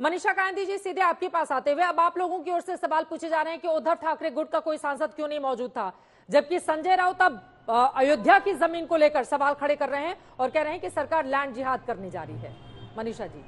मनीषा कांति जी, सीधे आपके पास आते हुए अब आप लोगों की ओर से सवाल पूछे जा रहे हैं कि उद्धव ठाकरे गुट का कोई सांसद क्यों नहीं मौजूद था, जबकि संजय राउत अब अयोध्या की जमीन को लेकर सवाल खड़े कर रहे हैं और कह रहे हैं कि सरकार लैंड जिहाद करने जा रही है। मनीषा जी।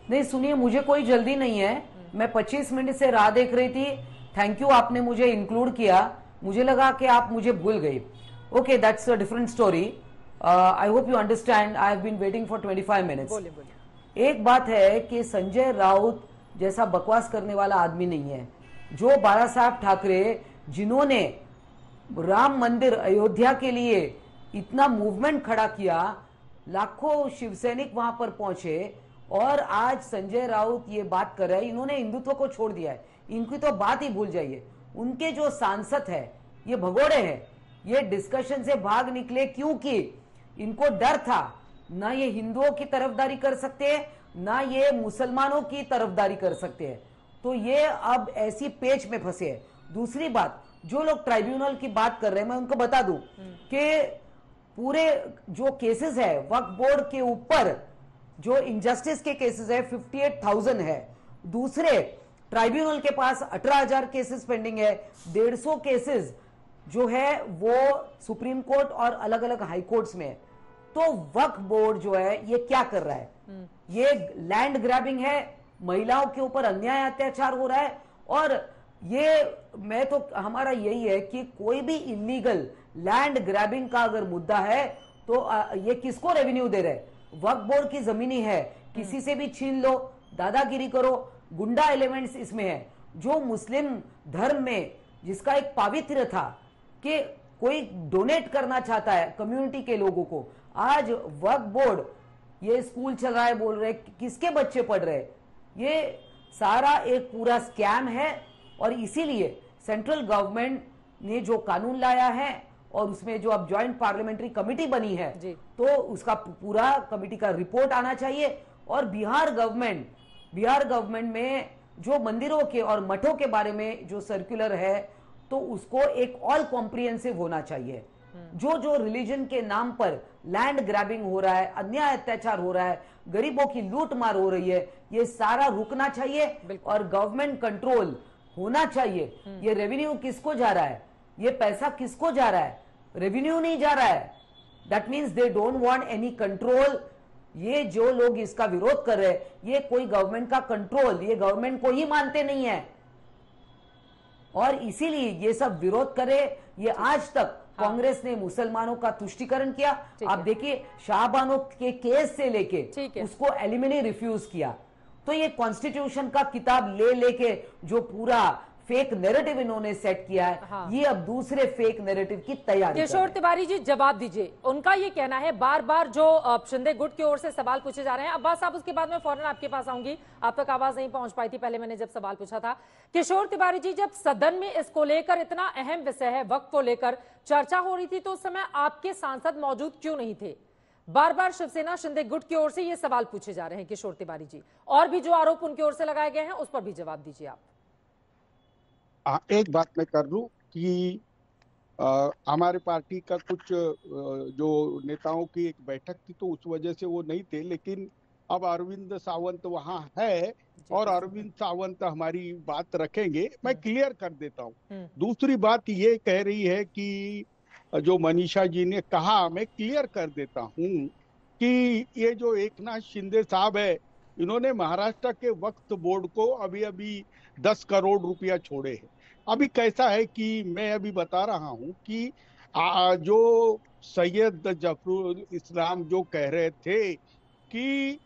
नहीं सुनिए, मुझे कोई जल्दी नहीं है। मैं 25 मिनट से राह देख रही थी। थैंक यू, आपने मुझे इंक्लूड किया। मुझे लगा कि आप मुझे भूल गई। Okay, that's a different story. I hope you understand. I have been waiting for 25 minutes. एक बात है कि संजय राउत जैसा बकवास करने वाला आदमी नहीं है। जो बाला साहब ठाकरे, जिन्होंने राम मंदिर अयोध्या के लिए इतना मूवमेंट खड़ा किया, लाखों शिवसैनिक वहां पर पहुंचे, और आज संजय राउत ये बात कर रहे हैं, इन्होंने हिंदुत्व को छोड़ दिया है। इनकी तो बात ही भूल जाइए। उनके जो सांसद है ये भगोड़े हैं, ये डिस्कशन से भाग निकले क्योंकि इनको डर था। ना ये हिंदुओं की तरफदारी कर सकते हैं, ना ये मुसलमानों की तरफदारी कर सकते हैं। तो ये अब ऐसी पेच में फंसे हैं। दूसरी बात, जो लोग ट्राइब्यूनल की बात कर रहे हैं, मैं उनको बता दूं कि पूरे जो केसेस है वक्फ बोर्ड के ऊपर, जो इनजस्टिस के केसेस है 58,000 है। दूसरे ट्राइब्यूनल के पास 18,000 केसेस पेंडिंग है। 150 केसेस जो है वो सुप्रीम कोर्ट और अलग अलग हाई कोर्ट्स में है। तो वक्फ बोर्ड जो है ये क्या कर रहा है? ये लैंड ग्रैबिंग है, महिलाओं के ऊपर अन्याय अत्याचार हो रहा है। और ये मैं तो हमारा यही है कि कोई भी इलीगल लैंड ग्रैबिंग का अगर मुद्दा है तो ये किसको रेवेन्यू दे रहे? वक्फ बोर्ड की जमीनी है, किसी से भी छीन लो, दादागिरी करो, गुंडा एलिमेंट्स इसमें है। जो मुस्लिम धर्म में जिसका एक पावित्र्य था कि कोई डोनेट करना चाहता है कम्युनिटी के लोगों को, आज वक्फ बोर्ड ये स्कूल चल रहा है, बोल रहे किसके बच्चे पढ़ रहे? ये सारा एक पूरा स्कैम है। और इसीलिए सेंट्रल गवर्नमेंट ने जो कानून लाया है और उसमें जो अब ज्वाइंट पार्लियामेंट्री कमेटी बनी है, तो उसका पूरा कमेटी का रिपोर्ट आना चाहिए। और बिहार गवर्नमेंट में जो मंदिरों के और मठों के बारे में जो सर्कुलर है, तो उसको एक ऑल कॉम्प्रिहेंसिव होना चाहिए। जो रिलीजन के नाम पर लैंड ग्रैबिंग हो रहा है, अन्याय अत्याचार हो रहा है, गरीबों की लूट मार हो रही है, ये सारा रुकना चाहिए और गवर्नमेंट कंट्रोल होना चाहिए। ये रेवेन्यू किसको जा रहा है? ये पैसा किसको जा रहा है? रेवेन्यू नहीं जा रहा है। That means they don't want any control. ये जो लोग इसका विरोध कर रहे हैं, ये कोई गवर्नमेंट का कंट्रोल, ये गवर्नमेंट को ही मानते नहीं है और इसीलिए ये सब विरोध करे। ये आज तक कांग्रेस ने मुसलमानों का तुष्टीकरण किया। आप देखिए, शाहबानो के केस से लेके उसको एलिमिनी रिफ्यूज किया। तो ये कॉन्स्टिट्यूशन का किताब ले लेके जो पूरा फेक नैरेटिव इन्होंने सेट किया है, ये अब दूसरे फेक नैरेटिव की तैयारी। किशोर तिवारी जी, जवाब दीजिए। उनका ये कहना है, बार बार जो शिंदे गुट की ओर से सवाल पूछे जा रहे हैं। अब्बास साहब, उसके बाद में फौरन आपके पास आऊंगी। आप तक आवाज नहीं पहुंच पाई थी पहले मैंने जब सवाल पूछा था। किशोर तिवारी जी, जब सदन में इसको लेकर, इतना अहम विषय है वक्त को लेकर, चर्चा हो रही थी, तो उस समय आपके सांसद मौजूद क्यों नहीं थे? बार बार शिवसेना शिंदे गुट की ओर से ये सवाल पूछे जा रहे हैं किशोर तिवारी जी, और भी जो आरोप उनकी ओर से लगाए गए हैं उस पर भी जवाब दीजिए आप। एक बात मैं कर लूं कि हमारे पार्टी का कुछ जो नेताओं की एक बैठक थी, तो उस वजह से वो नहीं थे, लेकिन अब अरविंद सावंत वहां है और अरविंद सावंत हमारी बात रखेंगे। मैं क्लियर कर देता हूं। दूसरी बात ये कह रही है कि जो मनीषा जी ने कहा, मैं क्लियर कर देता हूं कि ये जो एकनाथ शिंदे साहब है, इन्होंने महाराष्ट्र के वक्फ बोर्ड को अभी 10 करोड़ रुपया छोड़े हैं। अभी कैसा है कि मैं अभी बता रहा हूं कि जो सैयद जफरुल इस्लाम जो कह रहे थे कि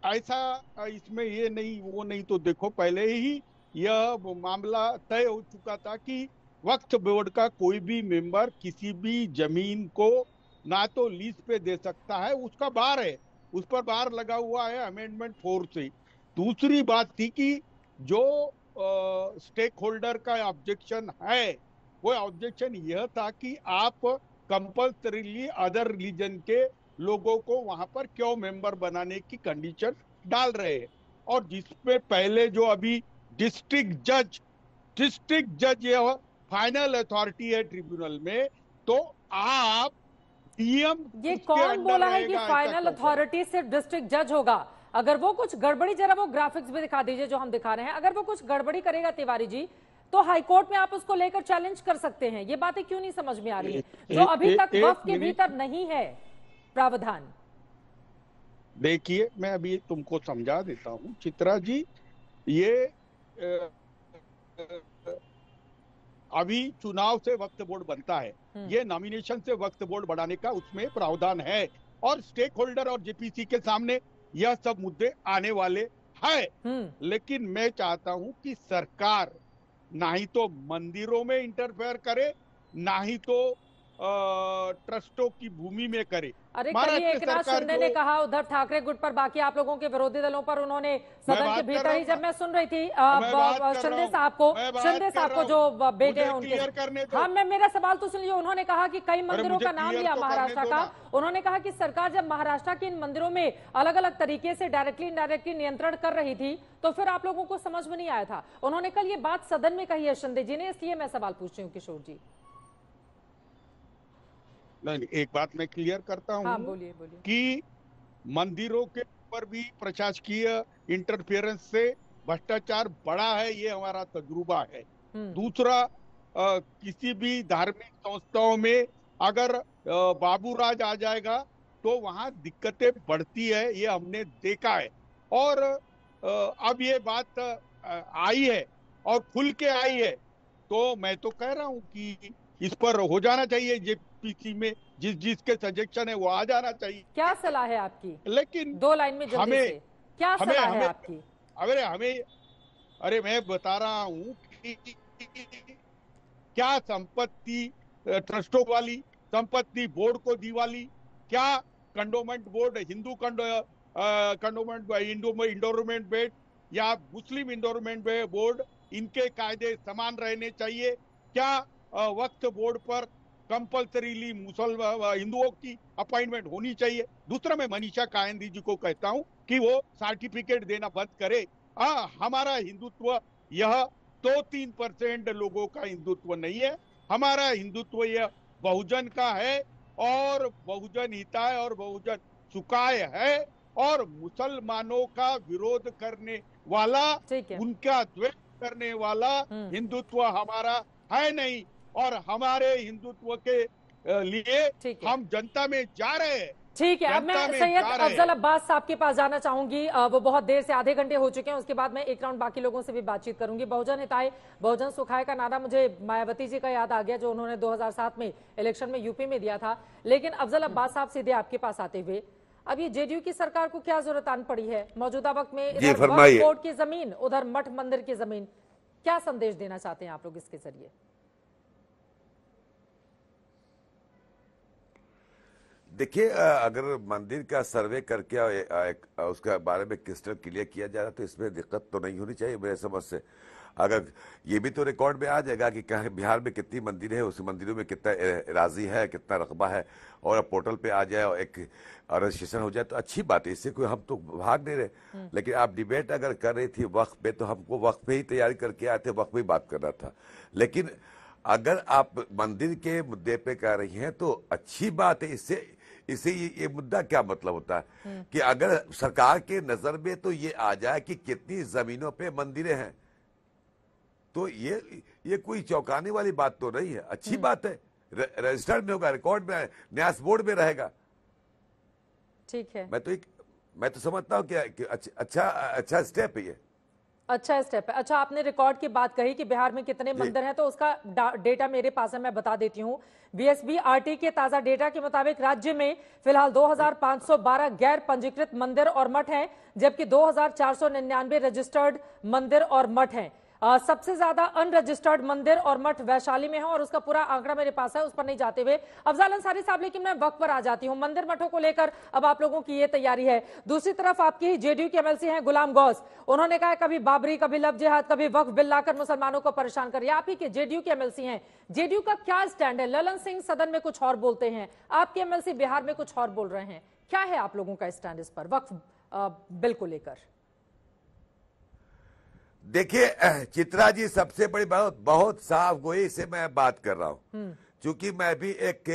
ऐसा इसमें ये नहीं वो नहीं, तो देखो पहले ही यह मामला तय हो चुका था कि वक्फ बोर्ड का कोई भी मेंबर किसी भी जमीन को ना तो लीज पे दे सकता है, उसका बार है, उस पर बार लगा हुआ है अमेंडमेंट 4 से। दूसरी बात थी कि जो स्टेक होल्डर का ऑब्जेक्शन है, वो ऑब्जेक्शन यह था कि आप कंपल्सरीली अदर रिलीजन के लोगों को वहां पर क्यों मेंबर बनाने की कंडीशन डाल रहे हैं। और जिसपे पहले जो अभी डिस्ट्रिक्ट जज यह फाइनल अथॉरिटी है ट्रिब्यूनल में, तो आप पीएम ये कौन बोला है कि फाइनल अथॉरिटी सिर्फ डिस्ट्रिक्ट जज होगा? अगर वो कुछ गड़बड़ी, जरा वो ग्राफिक्स भी दिखा दीजिए जो हम दिखा रहे हैं, अगर वो कुछ गड़बड़ी करेगा तिवारी जी तो हाईकोर्ट में आप उसको लेकर चैलेंज कर सकते हैं। ये बातें क्यों नहीं समझ में आ रही है जो अभी तक वक्फ के भीतर नहीं है प्रावधान? देखिए, मैं अभी तुमको समझा देता हूं चित्रा जी। ये अभी चुनाव से वक्फ बोर्ड बनता है, ये नॉमिनेशन से वक्फ बोर्ड बढ़ाने का उसमें प्रावधान है, और स्टेक होल्डर और जेपीसी के सामने यह सब मुद्दे आने वाले हैं। लेकिन मैं चाहता हूं कि सरकार ना ही तो मंदिरों में इंटरफेयर करे, ना ही तो ट्रस्टों की भूमि में करे। अरे कल एकनाथ शिंदे ने कहा उद्धव ठाकरे गुट पर, बाकी आप लोगों के विरोधी दलों पर, उन्होंने सदन के भीतर ही, जब मैं सुन रही थी शिंदे साहब को जो बेटे हैं उनके, हाँ मैं मेरा सवाल तो सुन लिया। उन्होंने कहा कि कई मंदिरों का नाम लिया महाराष्ट्र का, उन्होंने कहा कि सरकार जब महाराष्ट्र के इन मंदिरों में अलग अलग तरीके से डायरेक्टली इनडायरेक्टली नियंत्रण कर रही थी तो फिर आप लोगों को समझ में नहीं आया था। उन्होंने कल ये बात सदन में कही है शिंदे जी ने, इसलिए मैं सवाल पूछ रही हूँ किशोर जी। नहीं, एक बात मैं क्लियर करता हूं। हाँ, बोलिए बोलिए। कि मंदिरों के ऊपर भी प्रशासकीय इंटरफेरेंस से भ्रष्टाचार बढ़ा है, ये हमारा तजुर्बा है। दूसरा, किसी भी धार्मिक संस्थाओं में अगर बाबूराज आ जाएगा तो वहां दिक्कतें बढ़ती है, ये हमने देखा है। और अब ये बात आई है और खुल के आई है, तो मैं तो कह रहा हूं कि इस पर हो जाना चाहिए, जेपीसी में जिसके सजेशन है वो आ जाना चाहिए। क्या सलाह है आपकी? लेकिन 2 लाइन में जल्दी से क्या सलाह है आपकी? अरे मैं बता रहा हूँ कि क्या संपत्ति ट्रस्टों वाली संपत्ति बोर्ड को दी वाली, क्या कंडोमेंट बोर्ड, हिंदू कंडोमेंट इंडोरमेंट बोर्ड या मुस्लिम इंडोरमेंट बोर्ड, इनके कायदे समान रहने चाहिए? क्या वक्फ बोर्ड पर कंपल्सरीली हिंदुओं की अपॉइंटमेंट होनी चाहिए? दूसरा, मैं मनीषा कायंदी जी को कहता हूं कि वो सर्टिफिकेट देना बंद करे। हमारा हिंदुत्व यह 2-3% लोगों का हिंदुत्व नहीं है, हमारा हिंदुत्व यह बहुजन का है, और बहुजन हिताय और बहुजन सुखाय है। और मुसलमानों का विरोध करने वाला, उनका द्वेष करने वाला हिंदुत्व हमारा है नहीं, और हमारे हिंदुत्व के लिए हम जनता में जा रहे हैं। ठीक है, अब मैं सैयद अफजल अब्बास साहब के पास जाना चाहूंगी। वो बहुत देर से, आधे घंटे हो चुके हैं, उसके बाद मैं एक राउंड बाकी लोगों से भी बातचीत करूंगी। बहुजन हिताय बहुजन सुखाय का नारा मुझे मायावती जी का याद आ गया, जो उन्होंने 2007 में इलेक्शन में यूपी में दिया था। लेकिन अफजल अब्बास साहब, सीधे आपके पास आते हुए, अब ये जेडीयू की सरकार को क्या जरूरत आन पड़ी है मौजूदा वक्त में? इधर वक्फ बोर्ड की जमीन, उधर मठ मंदिर की जमीन, क्या संदेश देना चाहते हैं आप लोग इसके जरिए? देखिए, अगर मंदिर का सर्वे करके उसके बारे में क्रिस्टल क्लियर किया जा रहा है तो इसमें दिक्कत तो नहीं होनी चाहिए मेरे समझ से। अगर ये भी तो रिकॉर्ड में आ जाएगा कि कहाँ बिहार में कितनी मंदिर है, उस मंदिरों में कितना राजी है, कितना रकबा है, और पोर्टल पे आ जाए और एक रजिस्ट्रेशन हो जाए तो अच्छी बात है, इससे कोई हम तो भाग नहीं रहे। लेकिन आप डिबेट अगर कर रही थी वक्फ पे, तो हमको वक्फ पे ही तैयारी करके आए थे, वक्फ पे ही बात करना था। लेकिन अगर आप मंदिर के मुद्दे पे कह रही हैं तो अच्छी बात है। इससे ये मुद्दा क्या मतलब होता है कि अगर सरकार के नजर में तो ये आ जाए कि कितनी जमीनों पे मंदिरें हैं, तो ये कोई चौंकाने वाली बात तो नहीं है, अच्छी बात है। रजिस्टर्ड में होगा, रिकॉर्ड में, न्यास बोर्ड में रहेगा। ठीक है, मैं तो समझता हूँ कि अच्छा स्टेप है ये, अच्छा स्टेप है। अच्छा, आपने रिकॉर्ड की बात कही कि बिहार में कितने मंदिर हैं, तो उसका डेटा मेरे पास है, मैं बता देती हूं। बीएसबी-आरटी के ताजा डेटा के मुताबिक राज्य में फिलहाल 2512 गैर पंजीकृत मंदिर और मठ हैं, जबकि 2499 रजिस्टर्ड मंदिर और मठ हैं। सबसे ज्यादा अनरजिस्टर्ड मंदिर और मठ वैशाली में है, और उसका पूरा आंकड़ा मेरे पास है, उस पर नहीं जाते हुए अफजल अंसारी साहब, लेकिन मैं वक्त पर आ जाती हूं। मंदिर मठों को लेकर अब आप लोगों की ये तैयारी है। दूसरी तरफ आपकी ही जेडीयू के एमएलसी हैं गुलाम गौस, उन्होंने कहा कभी बाबरी, कभी लव जिहाद, कभी वक्फ बिल लाकर मुसलमानों को परेशान कर। आप ही के जेडीयू के एमएलसी हैं, जेडीयू का क्या स्टैंड है? ललन सिंह सदन में कुछ और बोलते हैं, आपके एमएलसी बिहार में कुछ और बोल रहे हैं, क्या है आप लोगों का स्टैंड इस पर वक्फ बिल को लेकर? देखिए चित्रा जी, सबसे बड़ी बात, बहुत साफ गोई से मैं बात कर रहा हूं, क्योंकि मैं भी एक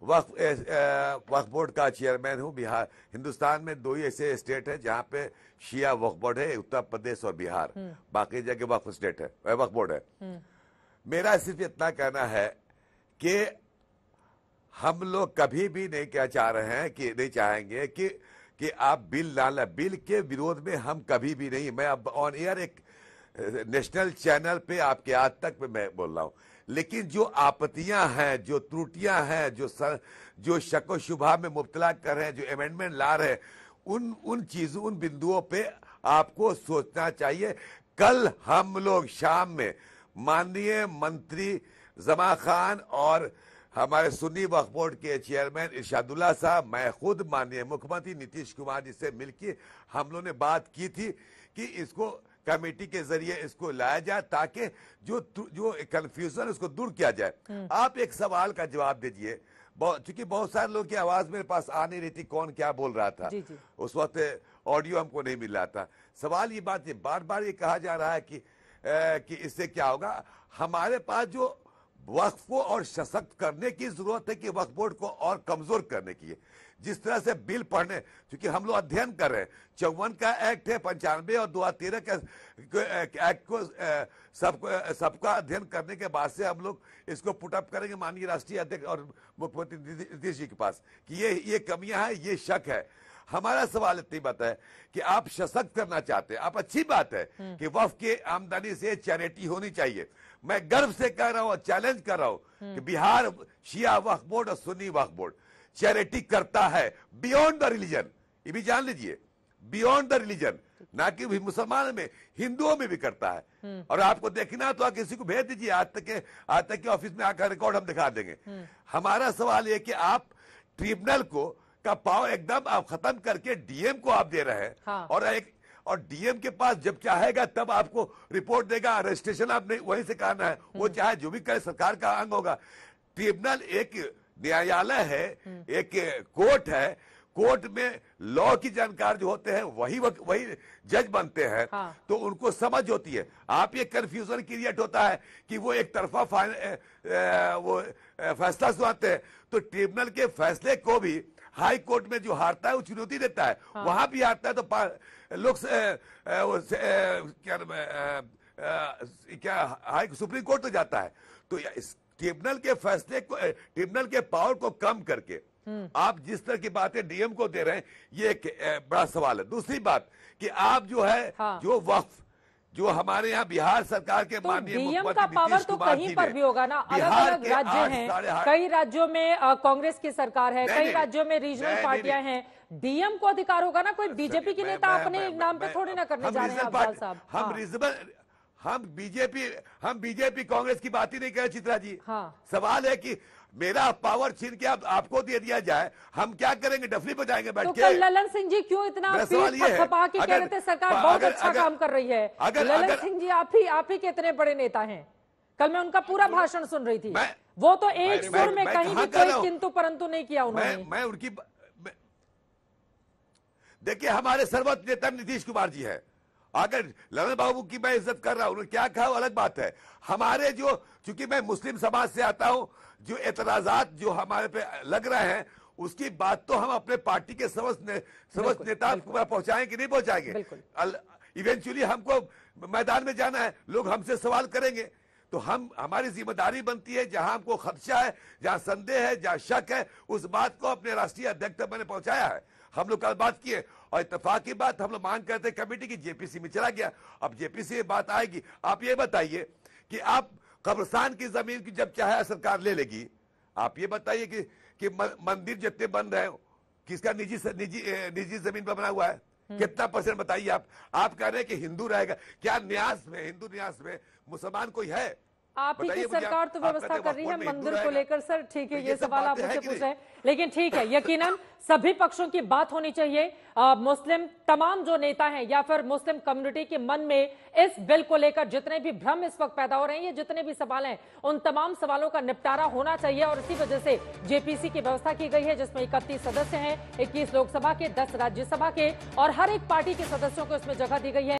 वक्फ बोर्ड का चेयरमैन हूं। बिहार, हिंदुस्तान में दो ही ऐसे स्टेट है जहां पे शिया वक्फ बोर्ड है, उत्तर प्रदेश और बिहार। बाकी जगह वक्फ स्टेट है, वक्फ बोर्ड है। मेरा सिर्फ इतना कहना है कि हम लोग कभी भी नहीं क्या चाह रहे हैं कि नहीं चाहेंगे कि आप बिल ना लाए। बिल के विरोध में हम कभी भी नहीं। मैं अब ऑन एयर एक नेशनल चैनल पे आपके आज तक पे मैं बोल रहा हूं, लेकिन जो आपत्तियां हैं, जो त्रुटियां हैं, जो शक व शुबहा में मुब्तला कर रहे हैं, जो अमेंडमेंट ला रहे हैं, उन चीजों, उन बिंदुओं पे आपको सोचना चाहिए। कल हम लोग शाम में माननीय मंत्री जमा खान और हमारे सुन्नी वक्फ बोर्ड के चेयरमैन इरशादुल्लाह साहब, मैं खुद माननीय मुख्यमंत्री नीतीश कुमार जी से मिलकर हम लोगों ने बात की थी कि इसको कमेटी के जरिए इसको लाया जाए ताकि जो कंफ्यूजन उसको दूर किया जाए। आप एक सवाल का जवाब दीजिए, क्योंकि बहुत सारे लोग की आवाज मेरे पास आ नहीं रही थी, कौन क्या बोल रहा था। जी। उस वक्त ऑडियो हमको नहीं मिल रहा था। सवाल ये बात है, बार बार ये कहा जा रहा है कि इससे क्या होगा। हमारे पास जो वक्फ को और सशक्त करने की जरूरत है कि वक्फ बोर्ड को और कमजोर करने की है। जिस तरह से बिल पढ़ने, क्योंकि हम लोग अध्ययन कर रहे हैं, 54 का एक्ट है, 95 और 2013 का एक्ट को सबका अध्ययन करने के बाद से हम लोग इसको पुटअप करेंगे माननीय राष्ट्रीय अध्यक्ष और मुख्यमंत्री नीतीश जी के पास कि ये कमियां हैं, ये शक है। हमारा सवाल इतनी बात है कि आप सशक्त करना चाहते हैं, आप अच्छी बात है कि वक्फ की आमदनी से चैरिटी होनी चाहिए। मैं गर्व से कह रहा हूं और चैलेंज कर रहा हूं कि बिहार शिया वक्फ बोर्ड और सुन्नी वक्फ बोर्ड चैरिटी करता है बियॉन्ड द रिलीजन। ये भी जान लीजिए, बियॉन्ड द रिलीजन, ना कि मुसलमान में, हिंदुओं में भी करता है। और आपको देखना तो आप किसी को भेज दीजिए, आज तक के ऑफिस में आकर रिकॉर्ड हम दिखा देंगे। हमारा सवाल ये कि आप ट्रिब्यूनल का पावर एकदम आप खत्म करके डीएम को आप दे रहे हैं। हाँ। और डीएम के पास जब चाहेगा तब आपको रिपोर्ट देगा, रजिस्ट्रेशन आपने वहीं से करना है, वो चाहे जो भी करे, सरकार का अंग होगा। ट्रिब्यूनल एक न्यायालय है, एक कोर्ट है। कोर्ट में लॉ की जानकार जो होते हैं वही जज बनते हैं। हाँ। तो उनको समझ होती है। आप ये कंफ्यूजन क्रिएट होता है कि वो एक तरफा वो फैसला सुनाते हैं, तो ट्रिब्यूनल के फैसले को भी हाई कोर्ट में जो हारता है वो चुनौती देता है। हाँ। वहां भी हारता है तो लोग क्या हाई सुप्रीम कोर्ट तो जाता है। तो ट्रिब्यूनल के फैसले को, ट्रिब्यूनल के पावर को कम करके आप जिस तरह की बातें डीएम को दे रहे हैं, ये एक बड़ा सवाल है। दूसरी बात कि आप जो है, हाँ, जो वक्फ जो हमारे यहाँ बिहार सरकार के माननीय डीएम का पावर तो कहीं पर भी होगा ना। अलग अलग राज्य हैं, कई राज्यों में कांग्रेस की सरकार है, कई राज्यों में रीजनल पार्टियां हैं। डीएम को अधिकार होगा ना, कोई बीजेपी के नेता अपने नाम पे थोड़ी ना करने जा रहे हैं अफजाल साहब। हम बीजेपी कांग्रेस की बात ही नहीं कर रहे चित्रा जी। हाँ। सवाल है कि मेरा पावर छीन के आपको दे दिया जाए, हम क्या करेंगे, डफली बजाएंगे बैठ के। तो ललन सिंह जी क्यों इतना थपथपा के कह रहे थे सरकार बहुत अच्छा काम कर रही है? ललन सिंह जी आप ही कितने बड़े नेता हैं। कल मैं उनका पूरा भाषण सुन रही थी, वो तो एक सुर में कहीं भी कोई किंतु परंतु नहीं किया उन्होंने। मैं उनकी देखिए, हमारे सर्वोच्च नेता नीतीश कुमार जी है। अगर ललन बाबू की मैं इज्जत कर रहा हूं, उन्होंने क्या कहा वो अलग बात है। हमारे जो, चूंकि मैं मुस्लिम समाज से आता हूं, जो एतराजात जो हमारे पे लग रहे हैं उसकी बात तो हम अपने पार्टी के समस्त नेता को पहुंचाएंगे कि नहीं पहुंचाएंगे। इवेंचुअली हमको मैदान में जाना है, लोग हमसे सवाल करेंगे, तो हमारी जिम्मेदारी बनती है, जहां हमको खदशा है, जहां संदेह है, जहां शक है, उस बात को अपने राष्ट्रीय अध्यक्ष तक मैंने पहुंचाया है। हम लोग कल बात किए और इत्तेफाक की बात हम लोग मांग करते कमेटी की, जेपीसी में चला गया। अब जेपीसी में बात आएगी। आप ये बताइए कि आप कब्रिस्तान की जमीन की जब चाहे सरकार ले लेगी, आप ये बताइए कि मंदिर जितने बंद है किसका निजी जमीन पर बना हुआ है, कितना % बताइए। आप कह रहे हैं कि हिंदू रहेगा, क्या न्यास में, हिंदू न्यास में मुसलमान कोई है? आप ही की सरकार तो व्यवस्था कर रही है मंदिर को लेकर। सर ठीक है, ये सवाल आप मुझसे पूछ रहे हैं, लेकिन ठीक है, यकीनन सभी पक्षों की बात होनी चाहिए। मुस्लिम तमाम जो नेता हैं या फिर मुस्लिम कम्युनिटी के मन में इस बिल को लेकर जितने भी भ्रम इस वक्त पैदा हो रहे हैं, ये जितने भी सवाल हैं, उन तमाम सवालों का निपटारा होना चाहिए। और इसी वजह से जेपीसी की व्यवस्था की गई है, जिसमें 31 सदस्य हैं, 21 लोकसभा के, 10 राज्यसभा के, और हर एक पार्टी के सदस्यों को इसमें जगह दी गई है।